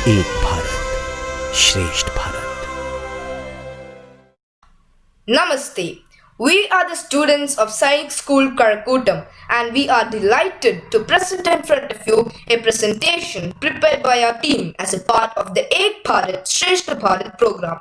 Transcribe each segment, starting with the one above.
एक भारत श्रेष्ठ Bharat. Namaste. We are the students of Science School Karakotam and we are delighted to present in front of you a presentation prepared by our team as a part of the Ek Bharat Shrestt Bharat program.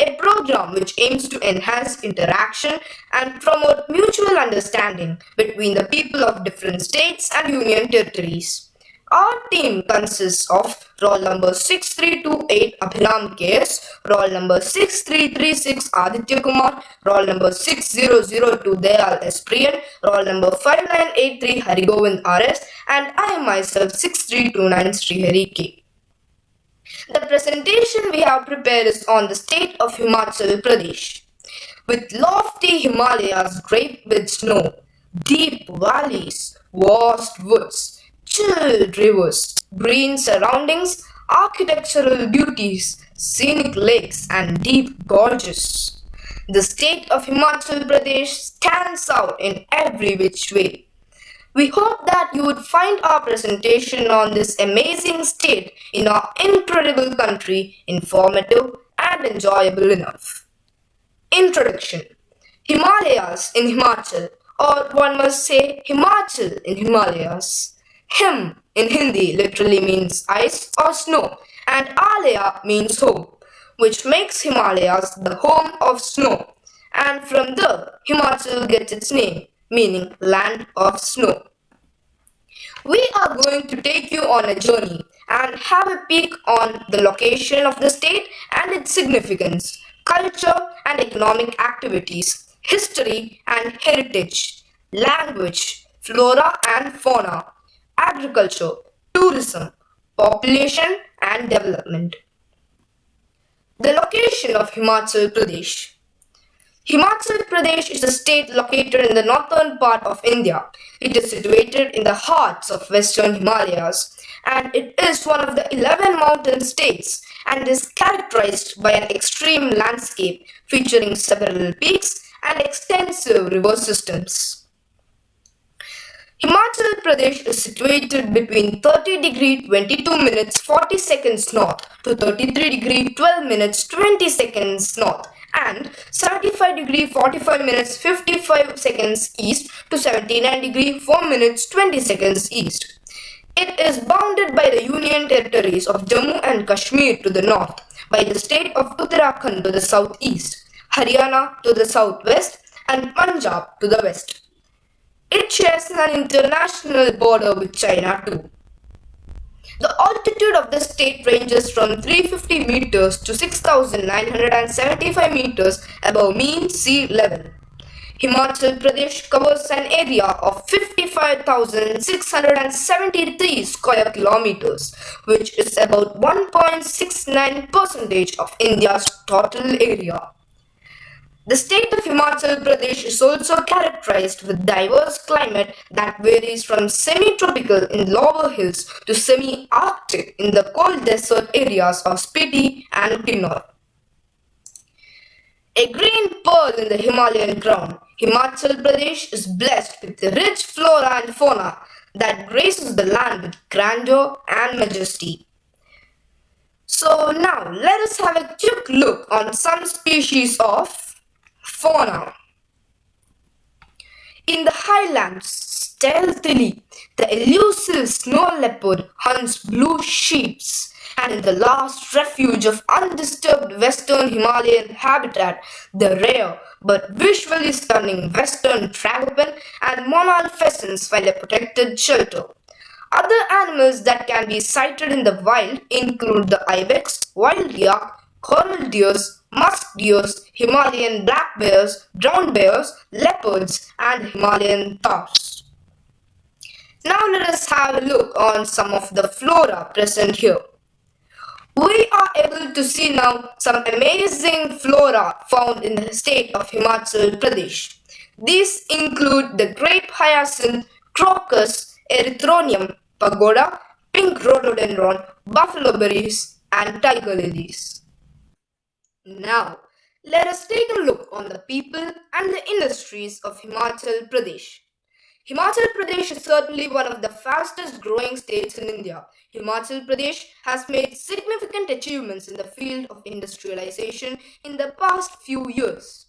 A program which aims to enhance interaction and promote mutual understanding between the people of different states and union territories. Our team consists of roll number 6328 Abhiram KS, roll number 6336 Aditya Kumar, roll number 6002 Dayal S. Priyan, roll number 5983 Harigovind RS, and I myself 6329 Srihari K. The presentation we have prepared is on the state of Himachal Pradesh. With lofty Himalayas draped with snow, deep valleys, vast woods, chilled rivers, green surroundings, architectural beauties, scenic lakes, and deep gorges. The state of Himachal Pradesh stands out in every which way. We hope that you would find our presentation on this amazing state in our incredible country informative and enjoyable enough. Introduction. Himalayas in Himachal, or one must say Himachal in Himalayas. Him in Hindi literally means ice or snow, and Alaya means home, which makes Himalayas the home of snow. And from there, Himachal gets its name, meaning land of snow. We are going to take you on a journey and have a peek on the location of the state and its significance, culture and economic activities, history and heritage, language, flora and fauna, agriculture, tourism, population and development. The location of Himachal Pradesh. Himachal Pradesh is a state located in the northern part of India. It is situated in the hearts of western Himalayas and it is one of the 11 mountain states and is characterized by an extreme landscape featuring several peaks and extensive river systems. Himachal Pradesh is situated between 30 degree 22 minutes 40 seconds north to 33 degree 12 minutes 20 seconds north and 75 degree 45 minutes 55 seconds east to 79 degree 4 minutes 20 seconds east. It is bounded by the Union territories of Jammu and Kashmir to the north, by the state of Uttarakhand to the southeast, Haryana to the southwest and Punjab to the west. It shares an international border with China too. The altitude of the state ranges from 350 meters to 6,975 meters above mean sea level. Himachal Pradesh covers an area of 55,673 square kilometers, which is about 1.69% of India's total area. The state of Himachal Pradesh is also characterized with diverse climate that varies from semi-tropical in lower hills to semi-arctic in the cold desert areas of Spiti and Kinnaur. A green pearl in the Himalayan crown, Himachal Pradesh is blessed with the rich flora and fauna that graces the land with grandeur and majesty. So now let us have a quick look on some species of fauna. In the highlands, stealthily, the elusive snow leopard hunts blue sheep, and in the last refuge of undisturbed western Himalayan habitat, the rare but visually stunning western tragopan and monal pheasants find a protected shelter. Other animals that can be sighted in the wild include the ibex, wild yak, coral deers, musk deers, Himalayan black bears, brown bears, leopards, and Himalayan taurs. Now let us have a look on some of the flora present here. We are able to see now some amazing flora found in the state of Himachal Pradesh. These include the grape hyacinth, crocus, erythronium, pagoda, pink rhododendron, buffalo berries, and tiger lilies. Now, let us take a look on the people and the industries of Himachal Pradesh. Himachal Pradesh is certainly one of the fastest growing states in India. Himachal Pradesh has made significant achievements in the field of industrialization in the past few years.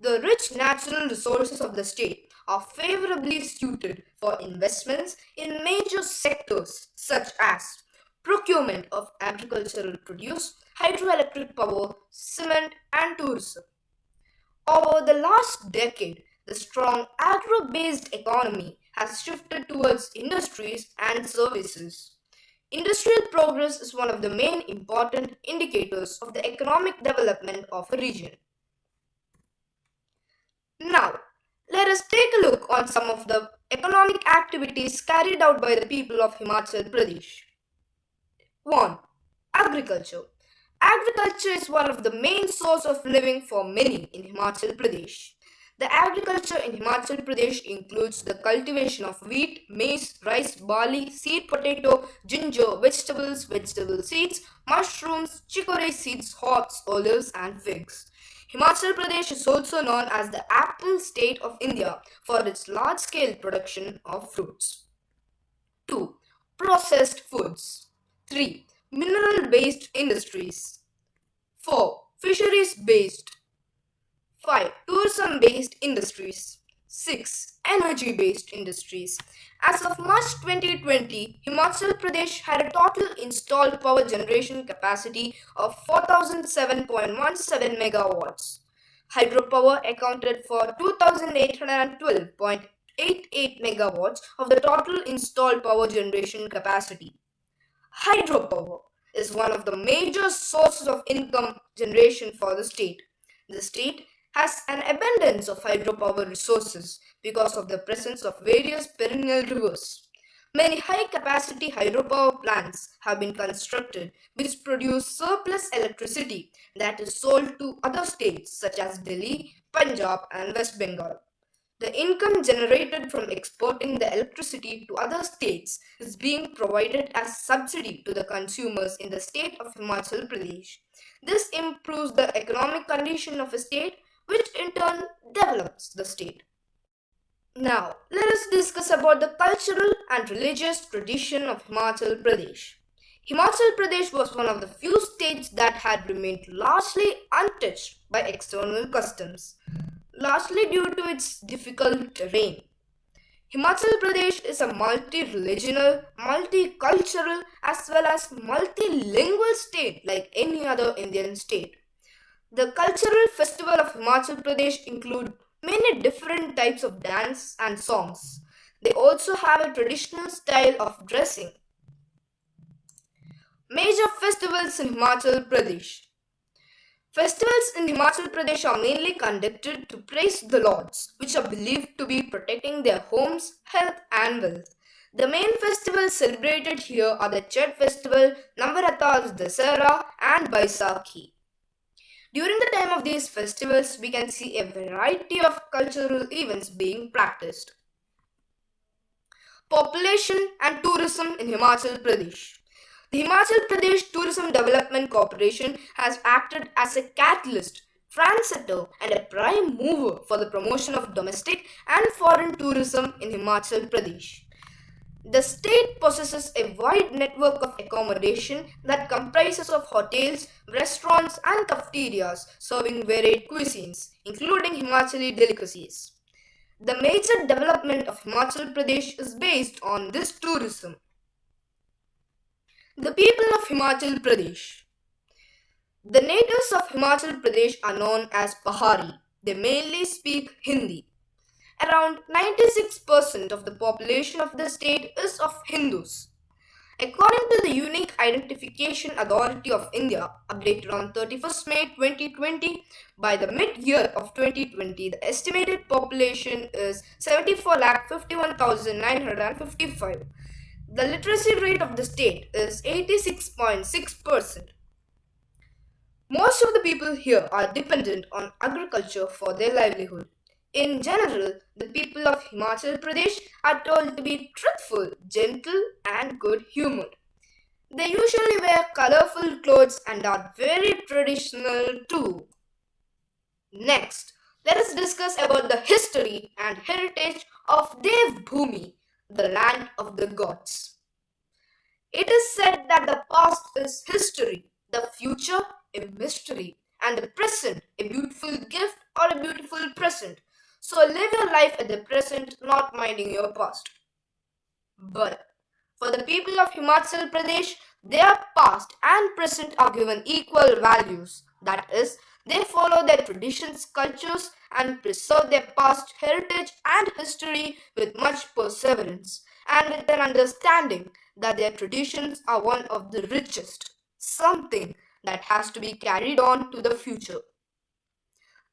The rich natural resources of the state are favorably suited for investments in major sectors such as procurement of agricultural produce, hydroelectric power, cement, and tourism. Over the last decade, the strong agro based economy has shifted towards industries and services. Industrial progress is one of the main important indicators of the economic development of a region. Now, let us take a look on some of the economic activities carried out by the people of Himachal Pradesh. 1. Agriculture. Agriculture is one of the main source of living for many in Himachal Pradesh. The agriculture in Himachal Pradesh includes the cultivation of wheat, maize, rice, barley, seed potato, ginger, vegetables, vegetable seeds, mushrooms, chicory seeds, hops, olives, and figs. Himachal Pradesh is also known as the apple state of India for its large-scale production of fruits. 2. Processed foods. 3. Mineral-based industries. 4. Fisheries-based. 5. Tourism-based industries. 6. Energy-based industries. As of March 2020, Himachal Pradesh had a total installed power generation capacity of 4007.17 megawatts. Hydropower accounted for 2812.88 megawatts of the total installed power generation capacity. Hydropower is one of the major sources of income generation for the state. The state has an abundance of hydropower resources because of the presence of various perennial rivers. Many high capacity hydropower plants have been constructed which produce surplus electricity that is sold to other states such as Delhi, Punjab, and West Bengal. The income generated from exporting the electricity to other states is being provided as subsidy to the consumers in the state of Himachal Pradesh. This improves the economic condition of a state, which in turn develops the state. Now, let us discuss about the cultural and religious tradition of Himachal Pradesh. Himachal Pradesh was one of the few states that had remained largely untouched by external customs, largely due to its difficult terrain. Himachal Pradesh is a multi-regional, multicultural as well as multilingual state like any other Indian state. The cultural festival of Himachal Pradesh include many different types of dance and songs. They also have a traditional style of dressing. Major festivals in Himachal Pradesh. Festivals in Himachal Pradesh are mainly conducted to praise the lords, which are believed to be protecting their homes, health, and wealth. The main festivals celebrated here are the Chhath festival, Navaratas, Dasara, and Baisakhi. During the time of these festivals, we can see a variety of cultural events being practiced. Population and tourism in Himachal Pradesh. The Himachal Pradesh Tourism Development Corporation has acted as a catalyst, trendsetter, and a prime mover for the promotion of domestic and foreign tourism in Himachal Pradesh. The state possesses a wide network of accommodation that comprises of hotels, restaurants, and cafeterias serving varied cuisines, including Himachali delicacies. The major development of Himachal Pradesh is based on this tourism. The people of Himachal Pradesh. The natives of Himachal Pradesh are known as Pahari. They mainly speak Hindi. Around 96% of the population of the state is of Hindus. According to the Unique Identification Authority of India, updated on 31st May 2020, by the mid-year of 2020, the estimated population is 74,51,955. The literacy rate of the state is 86.6%. Most of the people here are dependent on agriculture for their livelihood. In general, the people of Himachal Pradesh are told to be truthful, gentle, and good humored. They usually wear colorful clothes and are very traditional too. Next, let us discuss about the history and heritage of Dev Bhumi, the land of the gods. It is said that the past is history, the future a mystery, and the present a beautiful gift or a beautiful present. So live your life at the present, not minding your past. But for the people of Himachal Pradesh, their past and present are given equal values. That is, they follow their traditions, cultures, and preserve their past heritage and history with much perseverance and with an understanding that their traditions are one of the richest, something that has to be carried on to the future.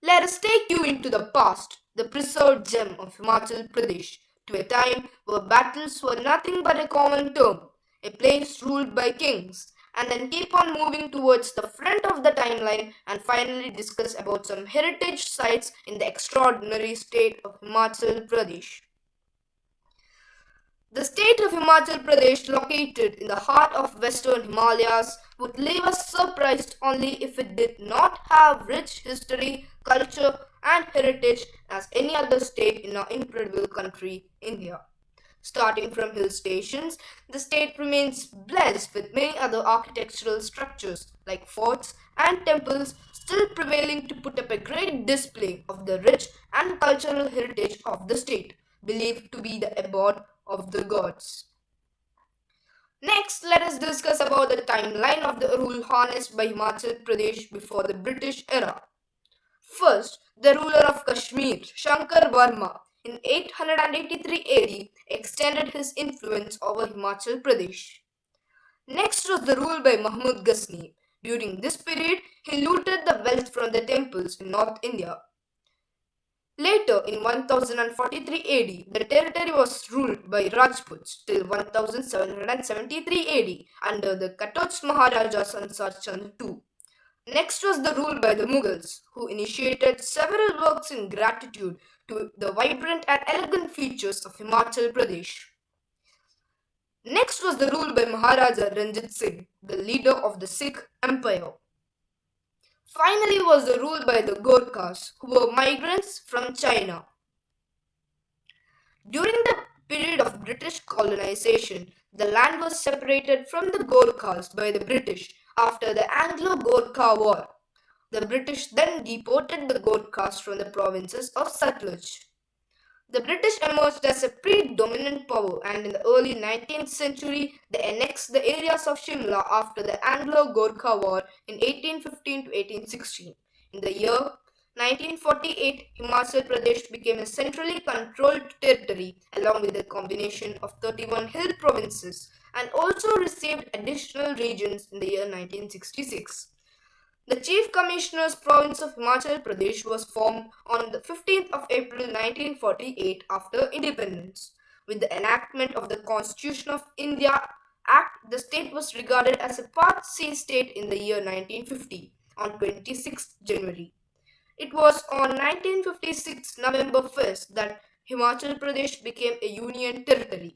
Let us take you into the past, the preserved gem of Himachal Pradesh, to a time where battles were nothing but a common term, a place ruled by kings, and then keep on moving towards the front of the timeline and finally discuss about some heritage sites in the extraordinary state of Himachal Pradesh. The state of Himachal Pradesh, located in the heart of western Himalayas, would leave us surprised only if it did not have rich history, culture, and heritage as any other state in our incredible country, India. Starting from hill stations, the state remains blessed with many other architectural structures like forts and temples still prevailing to put up a great display of the rich and cultural heritage of the state, believed to be the abode of the gods. Next, let us discuss about the timeline of the rule harnessed by Himachal Pradesh before the British era. First, the ruler of Kashmir, Shankar Varma, in 883 AD, extended his influence over Himachal Pradesh. Next was the rule by Mahmud Ghazni. During this period, he looted the wealth from the temples in North India. Later, in 1043 AD, the territory was ruled by Rajputs till 1773 AD under the Katoch Maharaja Sansar Chand II. Next was the rule by the Mughals, who initiated several works in gratitude to the vibrant and elegant features of Himachal Pradesh. Next was the rule by Maharaja Ranjit Singh, the leader of the Sikh Empire. Finally was the rule by the Gorkhas, who were migrants from China. During the period of British colonization, the land was separated from the Gorkhas by the British after the Anglo-Gorkha War. The British then deported the Gorkhas from the provinces of Satluj. The British emerged as a predominant power and in the early 19th century they annexed the areas of Shimla after the Anglo-Gorkha War in 1815 to 1816. In the year 1948, Himachal Pradesh became a centrally controlled territory along with a combination of 31 hill provinces and also received additional regions in the year 1966. The Chief Commissioner's Province of Himachal Pradesh was formed on the 15th of April 1948 after independence. With the enactment of the Constitution of India Act, the state was regarded as a Part C state in the year 1950 on 26th January. It was on 1956 November 1st that Himachal Pradesh became a union territory.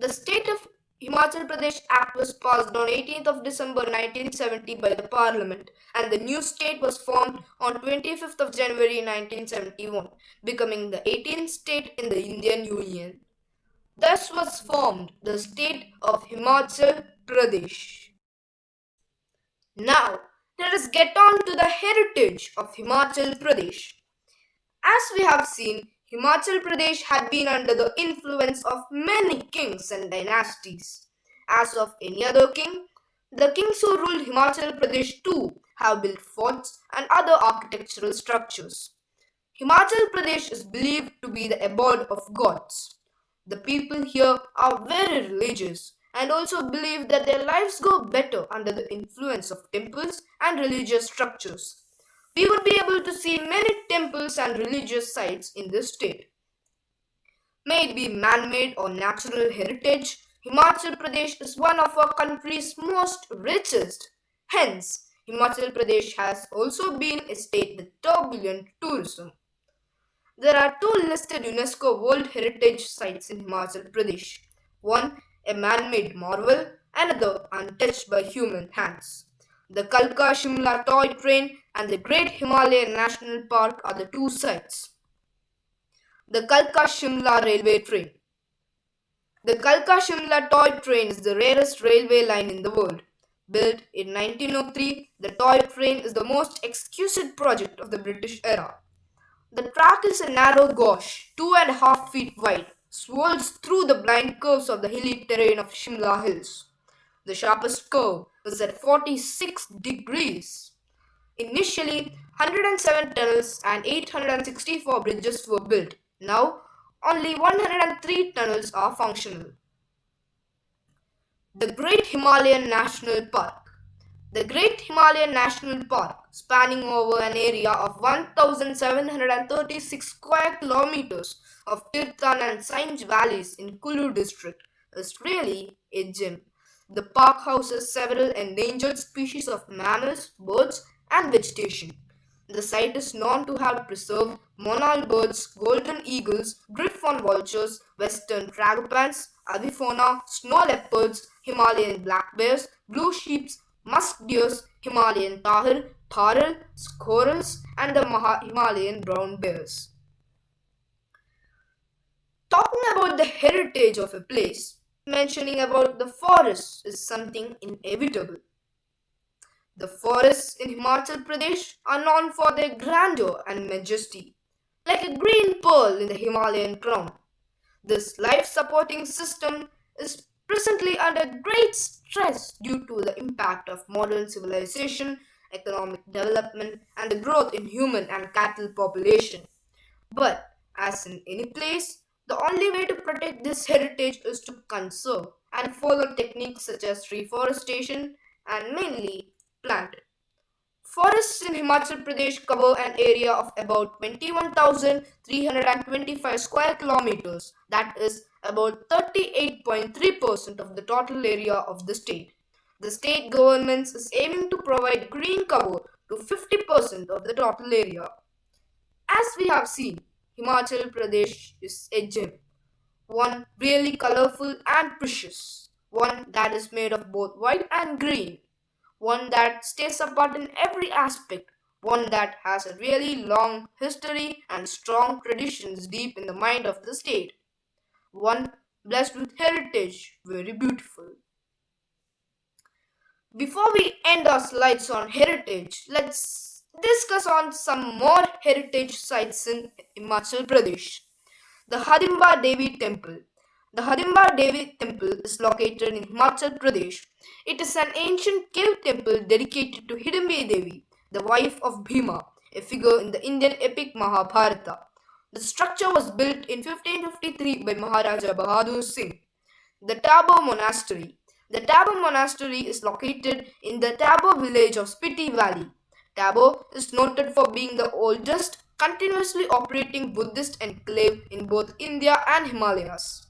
The State of Himachal Pradesh Act was passed on 18th of December 1970 by the Parliament and the new state was formed on 25th of January 1971, becoming the 18th state in the Indian Union. Thus was formed the state of Himachal Pradesh. Now, let us get on to the heritage of Himachal Pradesh. As we have seen, Himachal Pradesh had been under the influence of many kings and dynasties. As of any other king, the kings who ruled Himachal Pradesh too have built forts and other architectural structures. Himachal Pradesh is believed to be the abode of gods. The people here are very religious and also believe that their lives go better under the influence of temples and religious structures. We would be able to see many temples and religious sites in this state. May it be man-made or natural heritage, Himachal Pradesh is one of our country's most richest. Hence, Himachal Pradesh has also been a state with turbulent tourism. There are two listed UNESCO World Heritage Sites in Himachal Pradesh. One, a man-made marvel, another untouched by human hands. The Kalka Shimla toy train and the Great Himalayan National Park are the two sites. The Kalka Shimla railway train. The Kalka Shimla toy train is the rarest railway line in the world. Built in 1903, the toy train is the most exquisite project of the British era. The track is a narrow gauge, 2.5 feet wide, swirls through the blind curves of the hilly terrain of Shimla Hills. The sharpest curve is at 46 degrees. Initially, 107 tunnels and 864 bridges were built. Now, only 103 tunnels are functional. The Great Himalayan National Park. The Great Himalayan National Park, spanning over an area of 1,736 square kilometers of Tirthan and Sinj valleys in Kulu district, is really a gem. The park houses several endangered species of mammals, birds, and vegetation. The site is known to have preserved monarch birds, golden eagles, griffon vultures, western tragopans, avifauna, snow leopards, Himalayan black bears, blue sheep, musk deers, Himalayan tahir, tharal, squirrels, and the Himalayan brown bears. Talking about the heritage of a place, mentioning about the forest is something inevitable. The forests in Himachal Pradesh are known for their grandeur and majesty, like a green pearl in the Himalayan crown. This life supporting system is presently under great stress due to the impact of modern civilization, economic development, and the growth in human and cattle population. But, as in any place, the only way to protect this heritage is to conserve and follow techniques such as reforestation and mainly plant. Forests in Himachal Pradesh cover an area of about 21,325 square kilometers, that is about 38.3% of the total area of the state. The state government is aiming to provide green cover to 50% of the total area. As we have seen, Himachal Pradesh is a gem, one really colorful and precious, one that is made of both white and green, one that stays apart in every aspect, one that has a really long history and strong traditions deep in the mind of the state, one blessed with heritage, very beautiful. Before we end our slides on heritage, let's discuss on some more heritage sites in Himachal Pradesh. The Hadimba Devi Temple. The Hadimba Devi Temple is located in Himachal Pradesh. It is an ancient cave temple dedicated to Hidimbi Devi, the wife of Bhima, a figure in the Indian epic Mahabharata. The structure was built in 1553 by Maharaja Bahadur Singh. The Tabo Monastery. The Tabo Monastery is located in the Tabo village of Spiti Valley. Tabo is noted for being the oldest continuously operating Buddhist enclave in both India and Himalayas.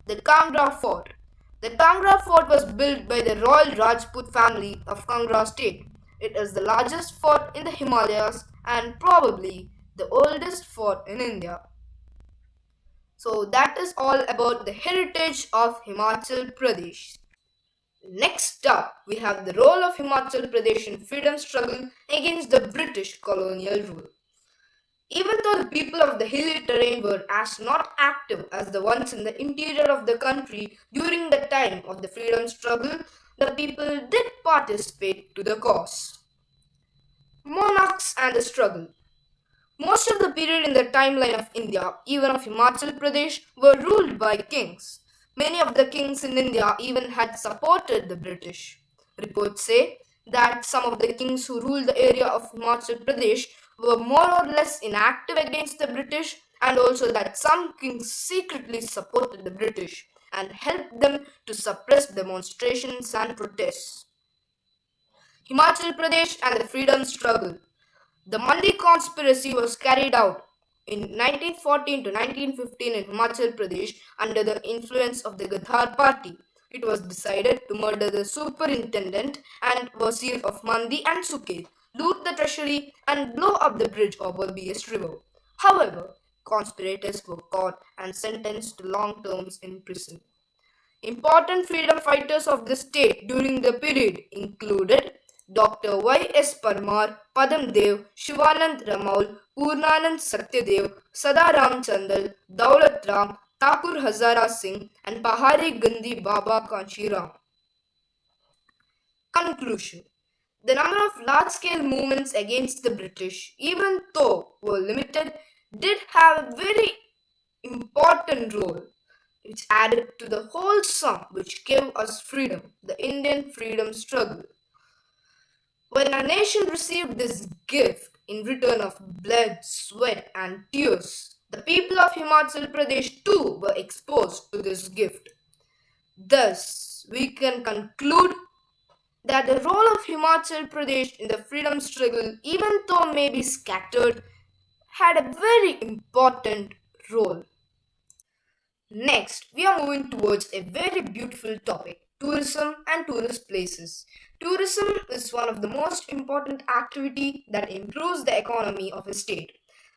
The Kangra Fort. The Kangra Fort was built by the Royal Rajput family of Kangra state. It is the largest fort in the Himalayas and probably the oldest fort in India. So that is all about the heritage of Himachal Pradesh. Next up, we have the role of Himachal Pradesh in freedom struggle against the British colonial rule. Even though the people of the hilly terrain were as not active as the ones in the interior of the country during the time of the freedom struggle, the people did participate to the cause. Monarchs and the struggle. Most of the period in the timeline of India, even of Himachal Pradesh, were ruled by kings. Many of the kings in India even had supported the British. Reports say that some of the kings who ruled the area of Himachal Pradesh were more or less inactive against the British, and also that some kings secretly supported the British and helped them to suppress demonstrations and protests. Himachal Pradesh and the freedom struggle. The Mandi conspiracy was carried out in 1914 to 1915 in Himachal Pradesh under the influence of the Gadhar party. It was decided to murder the superintendent and wazir of Mandi and Suket, loot the treasury, and blow up the bridge over Bias River. However, conspirators were caught and sentenced to long terms in prison. Important freedom fighters of the state during the period included Dr. Y.S. Parmar, Padam Dev, Shivanand Ramaul, Purnanand Satyadev, Sadaram Chandal, Daulat Ram, Thakur Hazara Singh, and Pahari Gandhi Baba Kanchiram. Conclusion. The number of large-scale movements against the British, even though were limited, did have a very important role, which added to the whole sum which gave us freedom, the Indian freedom struggle. When our nation received this gift in return of blood, sweat, and tears, the people of Himachal Pradesh too were exposed to this gift. Thus, we can conclude that the role of Himachal Pradesh in the freedom struggle, even though may be scattered, had a very important role. Next, we are moving towards a very beautiful topic, tourism and tourist places. Tourism is one of the most important activity that improves the economy of a state.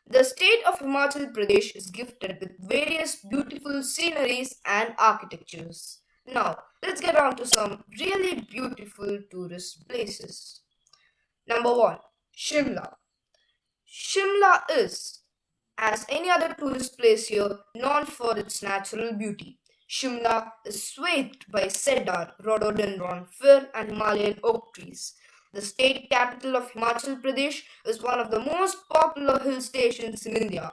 The state of Himachal Pradesh is gifted with various beautiful sceneries and architectures. Now, let's get on to some really beautiful tourist places. Number 1, Shimla. Shimla is, as any other tourist place here, known for its natural beauty. Shimla is swathed by cedar, rhododendron, fir, and Himalayan oak trees. The state capital of Himachal Pradesh is one of the most popular hill stations in India.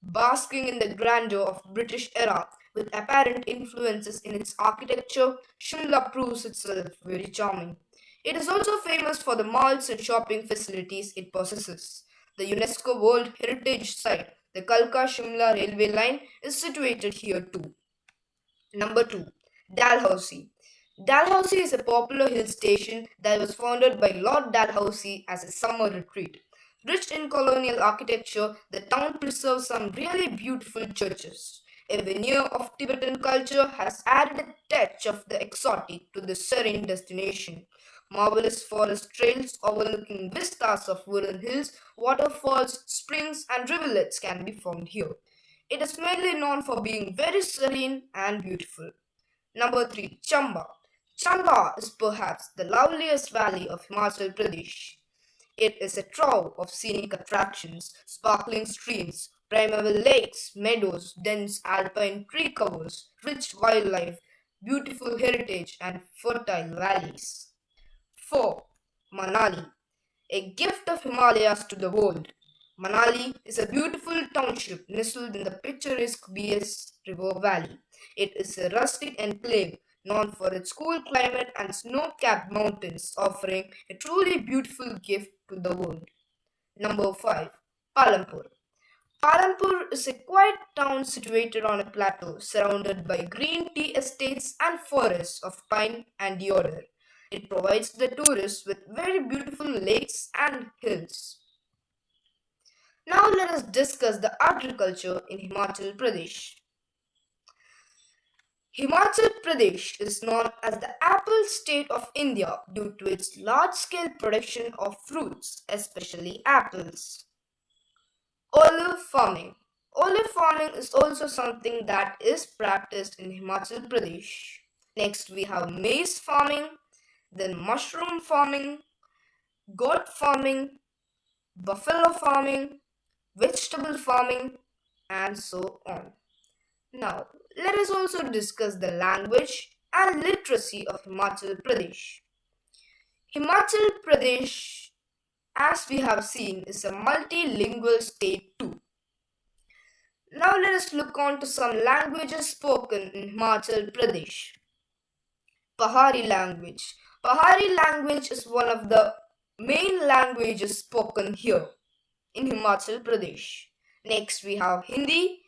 Basking in the grandeur of British era, with apparent influences in its architecture, Shimla proves itself very charming. It is also famous for the malls and shopping facilities it possesses. The UNESCO World Heritage Site, the Kalka-Shimla railway line, is situated here too. Number 2, Dalhousie. Dalhousie is a popular hill station that was founded by Lord Dalhousie as a summer retreat. Rich in colonial architecture, the town preserves some really beautiful churches. A veneer of Tibetan culture has added a touch of the exotic to this serene destination. Marvelous forest trails overlooking vistas of wooded hills, waterfalls, springs, and rivulets can be found here. It is mainly known for being very serene and beautiful. Number 3, Chamba. Chamba is perhaps the loveliest valley of Himachal Pradesh. It is a trove of scenic attractions, sparkling streams, primeval lakes, meadows, dense alpine tree covers, rich wildlife, beautiful heritage, and fertile valleys. 4. Manali, a gift of Himalayas to the world. Manali is a beautiful township nestled in the picturesque Bias River Valley. It is a rustic enclave known for its cool climate and snow-capped mountains, offering a truly beautiful gift to the world. Number 5. Palampur. Palampur is a quiet town situated on a plateau surrounded by green tea estates and forests of pine and deodar. It provides the tourists with very beautiful lakes and hills. Now let us discuss the agriculture in Himachal Pradesh. Himachal Pradesh is known as the apple state of India due to its large-scale production of fruits, especially apples. Olive farming. Olive farming is also something that is practiced in Himachal Pradesh. Next we have maize farming, then mushroom farming, goat farming, buffalo farming, vegetable farming, and so on. Now, let us also discuss the language and literacy of Himachal Pradesh. Himachal Pradesh, as we have seen, is a multilingual state too. Now let us look on to some languages spoken in Himachal Pradesh. Pahari language. Pahari language is one of the main languages spoken here in Himachal Pradesh. Next we have Hindi,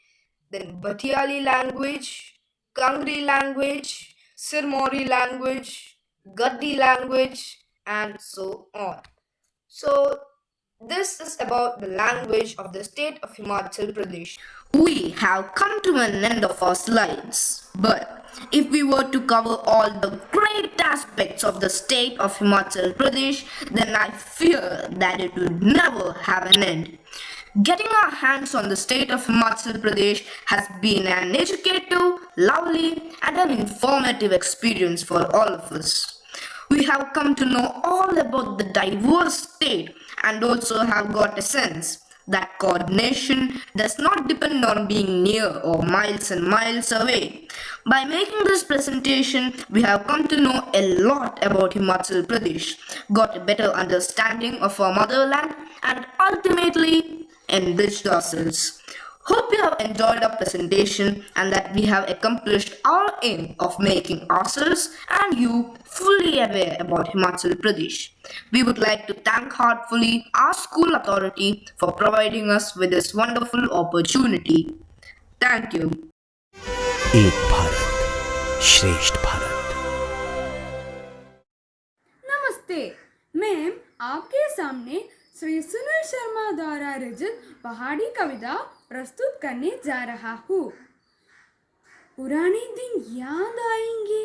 then Bhatiyali language, Kangri language, Sirmori language, Gaddi language, and so on. So this is about the language of the state of Himachal Pradesh. We have come to an end of our slides, but if we were to cover all the great aspects of the state of Himachal Pradesh, then I fear that it would never have an end. Getting our hands on the state of Himachal Pradesh has been an educative, lovely, and an informative experience for all of us. We have come to know all about the diverse state and also have got a sense that coordination does not depend on being near or miles and miles away. By making this presentation, we have come to know a lot about Himachal Pradesh, got a better understanding of our motherland, and ultimately enriched ourselves. Hope you have enjoyed our presentation and that we have accomplished our aim of making ourselves and you fully aware about Himachal Pradesh. We would like to thank heartfully our school authority for providing us with this wonderful opportunity. Thank you. एक भारत श्रेष्ठ भारत। नमस्ते। मैं आपके सामने श्री सुनील शर्मा द्वारा रचित पहाड़ी कविता प्रस्तुत करने जा रहा हूँ। पुराने दिन याद आएंगे,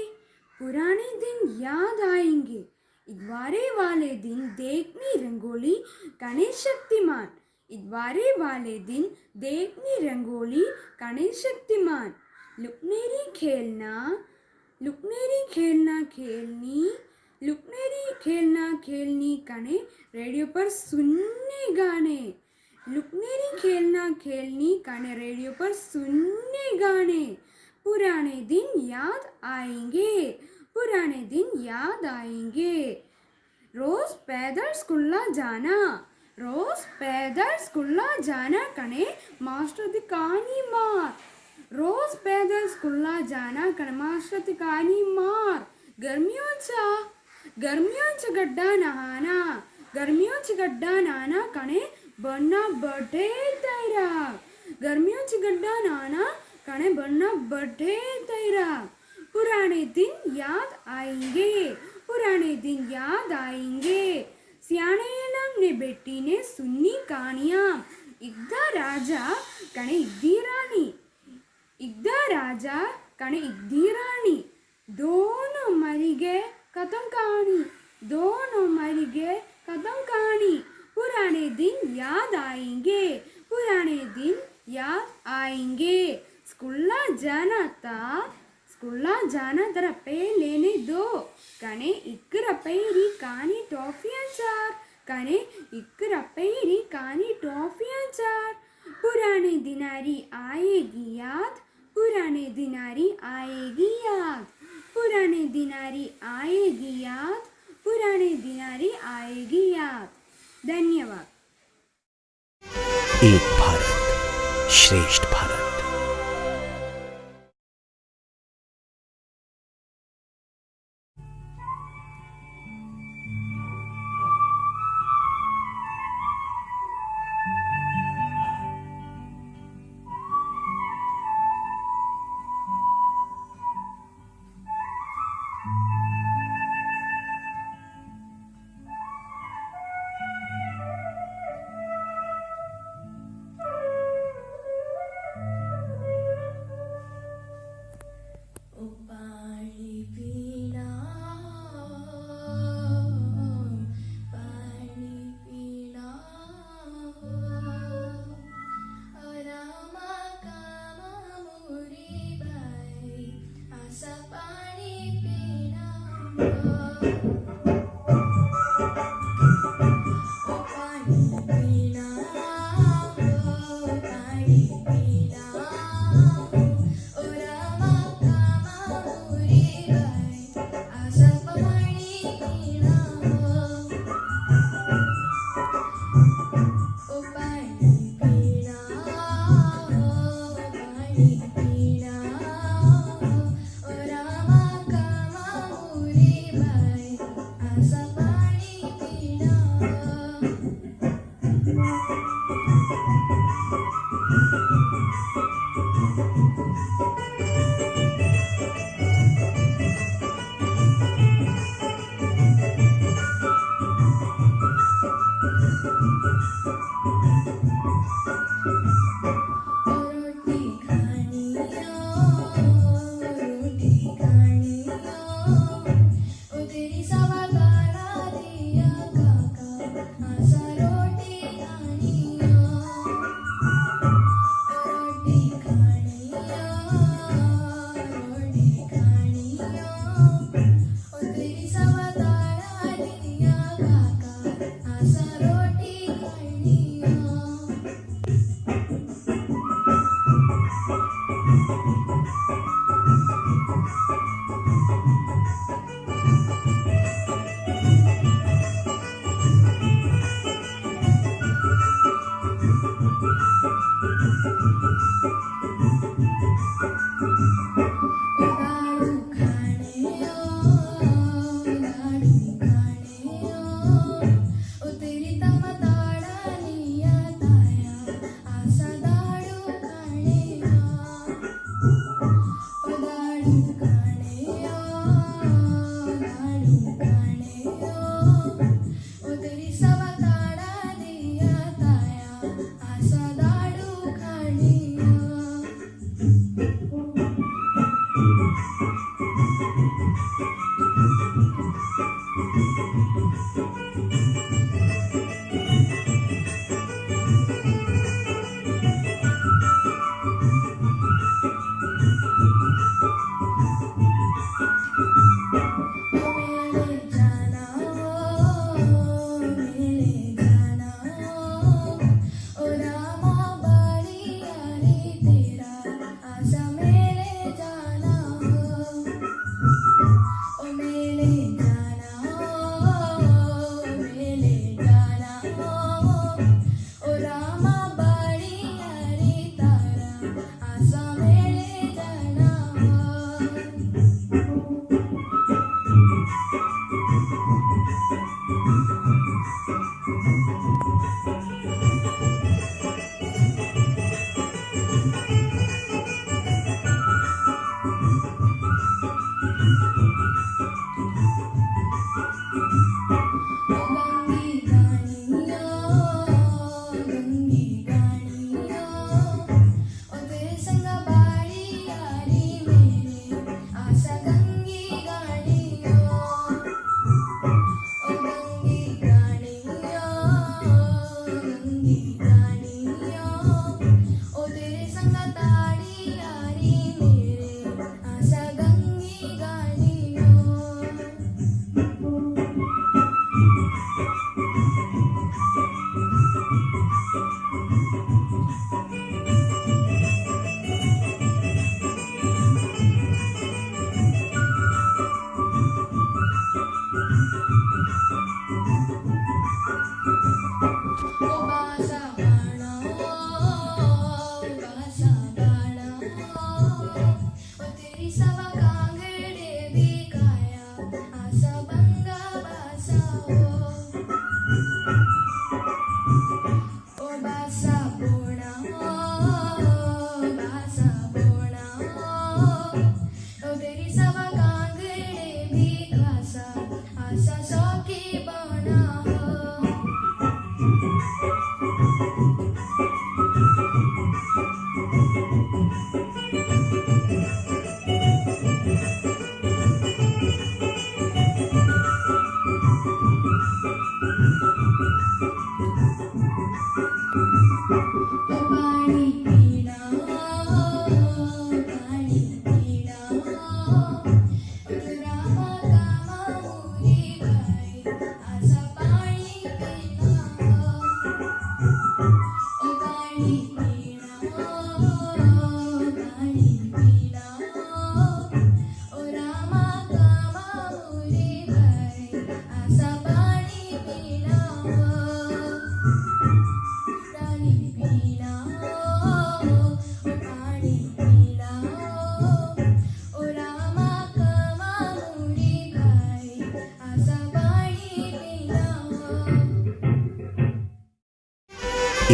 पुराने दिन याद आएंगे, इतवारे वाले दिन देखनी रंगोली गणेश शक्तिमान, इतवारे वाले दिन देखनी रंगोली गणेश शक्तिमान। लुकनेरी खेलना, लुकनेरी खेलना खेलनी, लुकनेरी खेलना खेलनी कने रेडियो पर सुनने गाने, लुकनेरी खेलना खेलनी कने रेडियो पर सुनने गाने। पुराने दिन याद आएंगे, पुराने दिन याद आएंगे। रोज पैदल स्कूल जाना, रोज पैदल स्कूल जाना कने मास्टर दी कहानी मार, रोज पैदल स्कूल जाना कने मास्टर दी कहानी मार। गर्मियों च गड्ढा नहाना, गर्मियों च गड्ढा नहाना कने बनना बर्थडे तेरा, गर्मियों च गड्ढा नहाना कने बनना बर्थडे तेरा। पुराने दिन याद आएंगे, पुराने दिन याद आएंगे। सियाने इलम ने बेटी ने सुनी कहानियाँ, इग्दा राजा कने इग्दी रानी, इग्दा राजा कने इग्दी रानी। दोनों मर गए खत्म कहानी, दोनों मर गए खत्म कहानी। पुराने दिन याद आएंगे, पुराने दिन याद आएंगे। स्कूल जाना था रुपए लेने दो, कने एक रुपये कानी टॉफियाँ चार, कने एक रुपये कानी टॉफियाँ चार। पुराने दिनारी आएगी याद, पुराने दिनारी आएगी याद, पुराने दिनारी आएगी याद, पुराने दिनारी आएगी याद। धन्यवाद। एक भारत श्रेष्ठ भारत।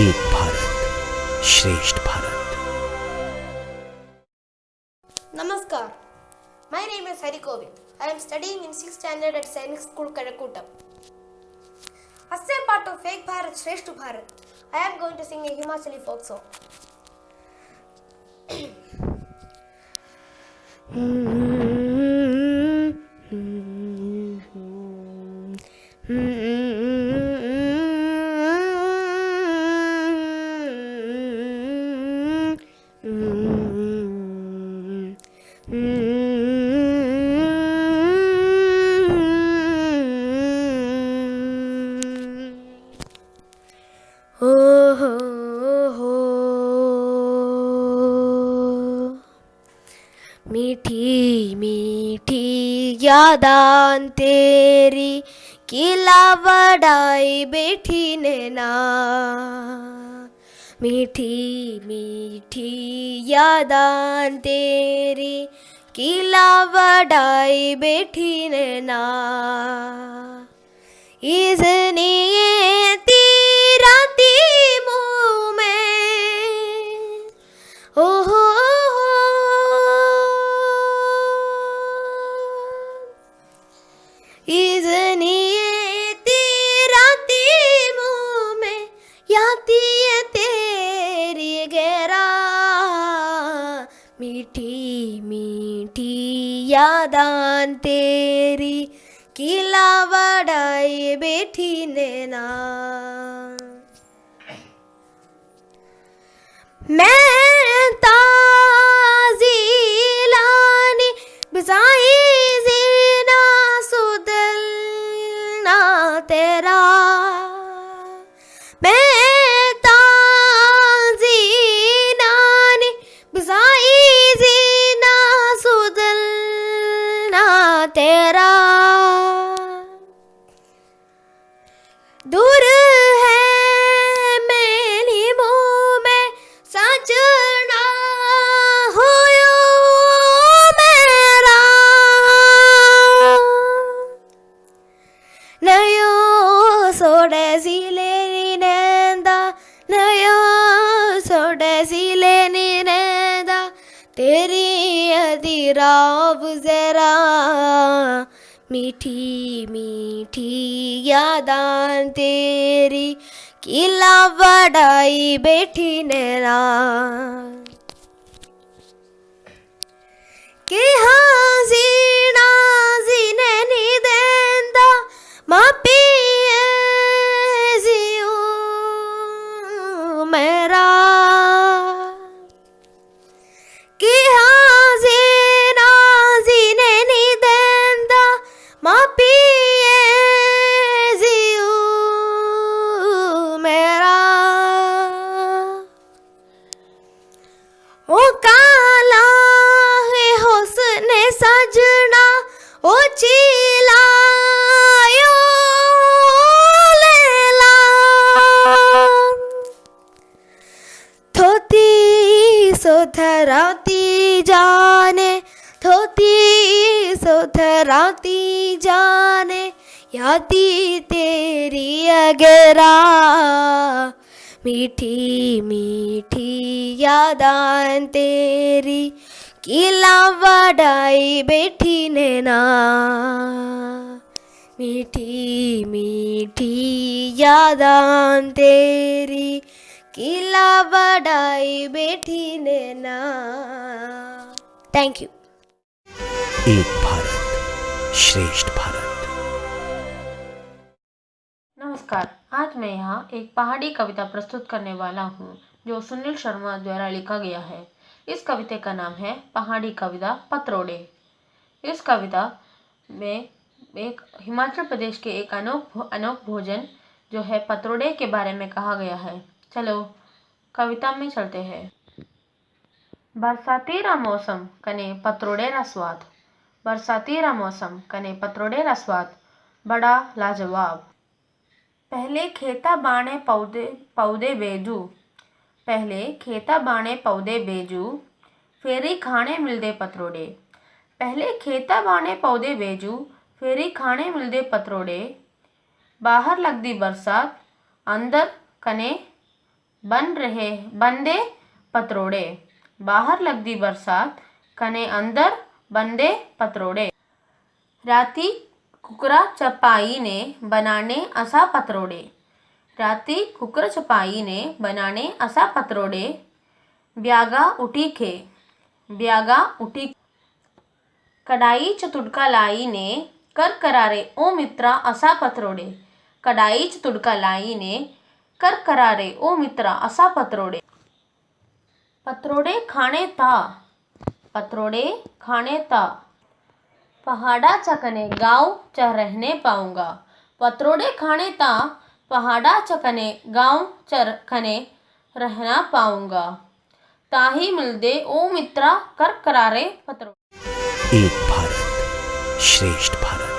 एक भारत श्रेष्ठ Bharat. Namaskar. My name is Hari Govind. I am studying in 6th standard at Sainik School, Karakutam. As a part of Ek Bharat, Shrestt Bharat, I am going to sing a Himachali folk song. मीठी मीठी यादां तेरी किला वडाई बैठी नैना. मीठी मीठी यादां तेरी किला वडाई बैठी नैना. इसने तेरा ती मुँह में ओहो इसने तेरा ती मुँह में याती है तेरी गहरा. मीठी मीठी यादां तेरी किला वडाई बैठी नैना। मैं ताजीलानी बिसाई जीना सुदलना तेरा। मैं ताजीलानी बिसाई जीना सुदलना तेरा। दूर है मेरी मुँह में सजना होयो मेरा। नयो सोडे सिले निनेंदा, नयो सोडे सिले निनेंदा, तेरी अधिराव जरा। मीठी मीठी यादां तेरी किला वडाई बैठी नैना। कि हसीना जीने नी देंदा मापी जियो मेरा। कि हसीना जीने नी देंदा मापी जियो मेरा। ओ काला है हुस्न सजना, ओ चिलायो लैला। थोती सोथराती जाने, थोती सोथराती जाने, यादी तेरी अगरा। मीठी मीठी यादां तेरी किला वडाई बैठी नैना। मीठी मीठी यादां तेरी किला वडाई बैठी नैना। Thank you. एक भारत श्रेष्ठ भारत। नमस्कार, आज मैं यहाँ एक पहाड़ी कविता प्रस्तुत करने वाला हूँ जो सुनील शर्मा द्वारा लिखा गया है। इस कविता का नाम है पहाड़ी कविता पतरोड़े। इस कविता में एक हिमाचल प्रदेश के एक अनोख भोजन जो है पतरोड़े के बारे में कहा गया है। चलो कविता में चलते हैं। बरसाती रा मौसम कने पतरोड़े रा स्वाद, बरसाती रा मौसम कने पतरोड़े रा स्वाद बड़ा लाजवाब। पहले खेता बाणे पौधे बेजू, पहले खेता बाणे पौधे बेजू, फेरी खाने मिलदे पतरोड़े। पहले खेता बाणे पौधे बेजू, फेरी खाने मिलदे पतरोड़े। बाहर लगदी बरसात, अंदर कने बंदे पतरोड़े। बाहर लगदी बरसात, कने अंदर बंदे पतरोड़े। राती कुकरा चपाई ने बनाने असा पतरोड़े, राती कुकर चपाई ने बनाने असा पतरोड़े। ब्यागा उठी खे, ब्यागा उठी कढ़ाई च तुड़का लाई ने कर करारे ओ मित्रा असा पतरोड़े। कढ़ाई च तुड़का लाई ने कर करारे ओ मित्रा असा पतरोड़े। पतरोड़े खाने था, पतरोड़े खाने था, पहाड़ा चकने गाँव च रहने पाऊंगा। पतरोड़े खाने ता पहाड़ा चकने गाँव च कने रहना पाऊंगा। ताही मिलदे ओ मित्रा कर करारे पतरोड़े। एक भारत श्रेष्ठ भारत।